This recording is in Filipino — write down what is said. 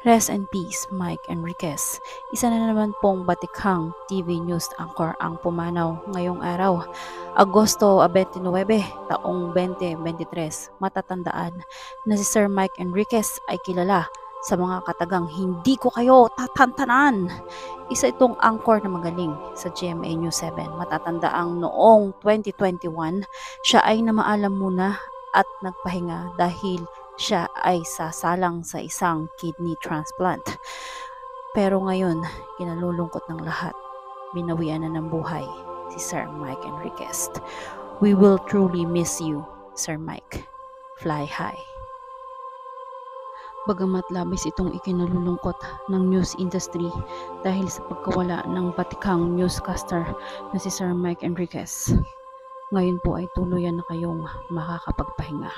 Rest in peace, Mike Enriquez. Isa na naman pong batikhang TV news anchor ang pumanaw ngayong araw, Agosto 29, taong 2023. Matatandaan na si Sir Mike Enriquez ay kilala sa mga katagang "Hindi ko kayo tatantanan". Isa itong anchor na magaling sa GMA News 7. Matatandaang noong 2021, siya ay namaalam muna at nagpahinga dahil siya ay sasalang sa isang kidney transplant. Pero ngayon, kinalulungkot ng lahat, binawian na ng buhay si Sir Mike Enriquez. We will truly miss you, Sir Mike. Fly high. Bagamat labis itong ikinalulungkot ng news industry dahil sa pagkawala ng batikhang newscaster na si Sir Mike Enriquez, ngayon po ay tuluyan na kayong makakapagpahinga.